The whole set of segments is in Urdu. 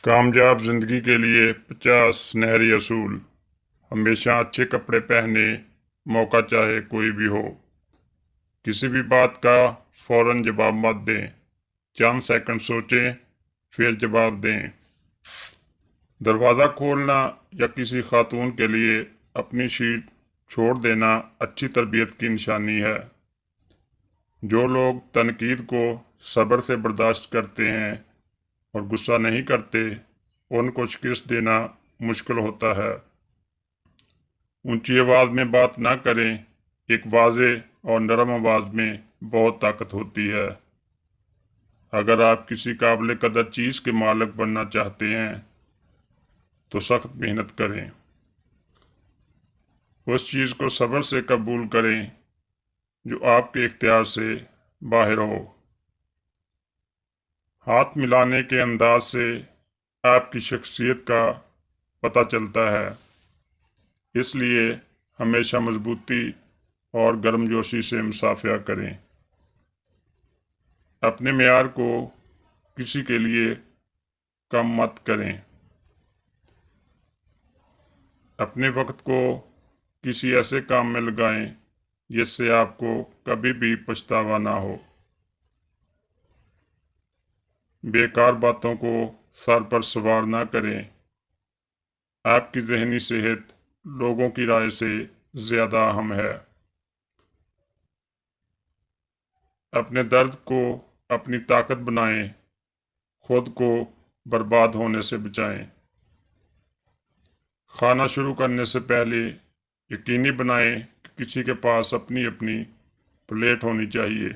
کامیاب زندگی کے لیے 50 سنہری اصول۔ ہمیشہ اچھے کپڑے پہنے، موقع چاہے کوئی بھی ہو۔ کسی بھی بات کا فوراً جواب مت دیں، چند سیکنڈ سوچیں پھر جواب دیں۔ دروازہ کھولنا یا کسی خاتون کے لیے اپنی سیٹ چھوڑ دینا اچھی تربیت کی نشانی ہے۔ جو لوگ تنقید کو صبر سے برداشت کرتے ہیں اور غصہ نہیں کرتے، ان کو شکست دینا مشکل ہوتا ہے۔ اونچی آواز میں بات نہ کریں، ایک واضح اور نرم آواز میں بہت طاقت ہوتی ہے۔ اگر آپ کسی قابل قدر چیز کے مالک بننا چاہتے ہیں تو سخت محنت کریں۔ اس چیز کو صبر سے قبول کریں جو آپ کے اختیار سے باہر ہو۔ ہاتھ ملانے کے انداز سے آپ کی شخصیت کا پتہ چلتا ہے، اس لیے ہمیشہ مضبوطی اور گرمجوشی سے مصافحہ کریں۔ اپنے معیار کو کسی کے لیے کم مت کریں۔ اپنے وقت کو کسی ایسے کام میں لگائیں جس سے آپ کو کبھی بھی پچھتاوا نہ ہو۔ بیکار باتوں کو سر پر سوار نہ کریں۔ آپ کی ذہنی صحت لوگوں کی رائے سے زیادہ اہم ہے۔ اپنے درد کو اپنی طاقت بنائیں، خود کو برباد ہونے سے بچائیں۔ کھانا شروع کرنے سے پہلے یقینی بنائیں کہ کسی کے پاس اپنی پلیٹ ہونی چاہیے۔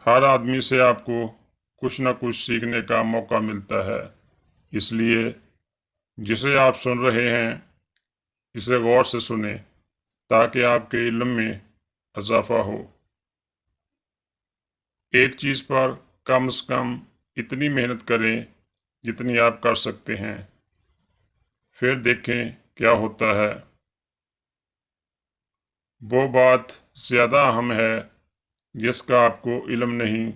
ہر آدمی سے آپ کو کچھ نہ کچھ سیکھنے کا موقع ملتا ہے، اس لیے جسے آپ سن رہے ہیں اسے غور سے سنیں تاکہ آپ کے علم میں اضافہ ہو۔ ایک چیز پر کم از کم اتنی محنت کریں جتنی آپ کر سکتے ہیں، پھر دیکھیں کیا ہوتا ہے۔ وہ بات زیادہ اہم ہے جس کا آپ کو علم نہیں،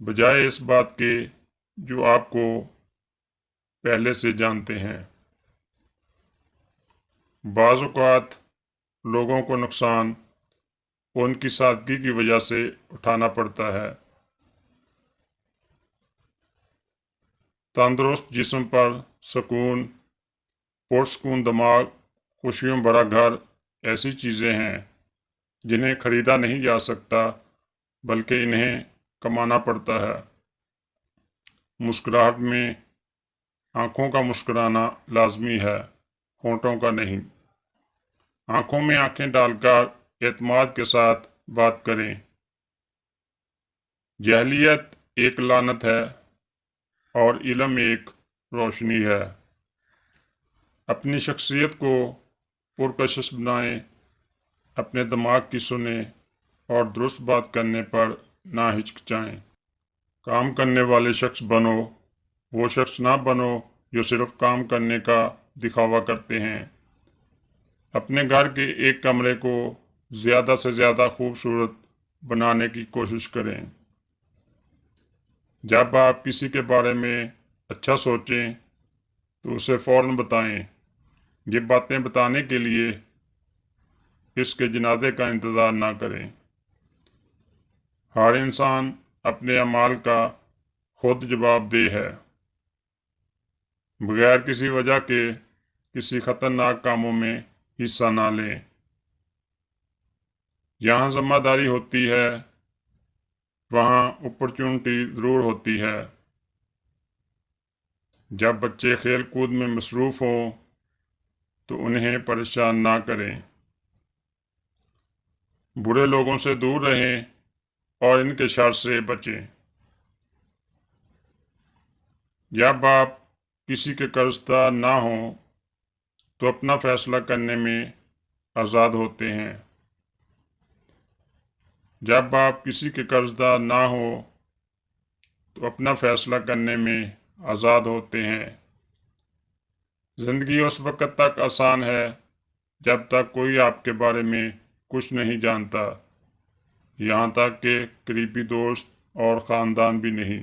بجائے اس بات کے جو آپ کو پہلے سے جانتے ہیں۔ بعض اوقات لوگوں کو نقصان ان کی سادگی کی وجہ سے اٹھانا پڑتا ہے۔ تندرست جسم پر سکون، پرسکون دماغ، خوشیوں بھرا گھر ایسی چیزیں ہیں جنہیں خریدا نہیں جا سکتا بلکہ انہیں کمانا پڑتا ہے۔ مسکراہٹ میں آنکھوں کا مسکرانا لازمی ہے، ہونٹوں کا نہیں۔ آنکھوں میں آنکھیں ڈال کر اعتماد کے ساتھ بات کریں۔ جہلیت ایک لعنت ہے اور علم ایک روشنی ہے۔ اپنی شخصیت کو پرکشش بنائیں، اپنے دماغ کی سنیں اور درست بات کرنے پر نہ ہچکچائیں۔ کام کرنے والے شخص بنو، وہ شخص نہ بنو جو صرف کام کرنے کا دکھاوا کرتے ہیں۔ اپنے گھر کے ایک کمرے کو زیادہ سے زیادہ خوبصورت بنانے کی کوشش کریں۔ جب آپ کسی کے بارے میں اچھا سوچیں تو اسے فوراً بتائیں۔ یہ باتیں بتانے کے لیے اس کے جنازے کا انتظار نہ کریں۔ ہر انسان اپنے اعمال کا خود جواب دہ ہے۔ بغیر کسی وجہ کے کسی خطرناک کاموں میں حصہ نہ لیں۔ جہاں ذمہ داری ہوتی ہے وہاں اپرچونٹی ضرور ہوتی ہے۔ جب بچے کھیل کود میں مصروف ہوں تو انہیں پریشان نہ کریں۔ برے لوگوں سے دور رہیں اور ان کے شر سے بچیں۔ جب آپ کسی کے قرض دار نہ ہوں تو اپنا فیصلہ کرنے میں آزاد ہوتے ہیں۔ جب آپ کسی کے قرض دار نہ ہوں تو اپنا فیصلہ کرنے میں آزاد ہوتے ہیں۔ زندگی اس وقت تک آسان ہے جب تک کوئی آپ کے بارے میں کچھ نہیں جانتا، یہاں تک کہ قریبی دوست اور خاندان بھی نہیں۔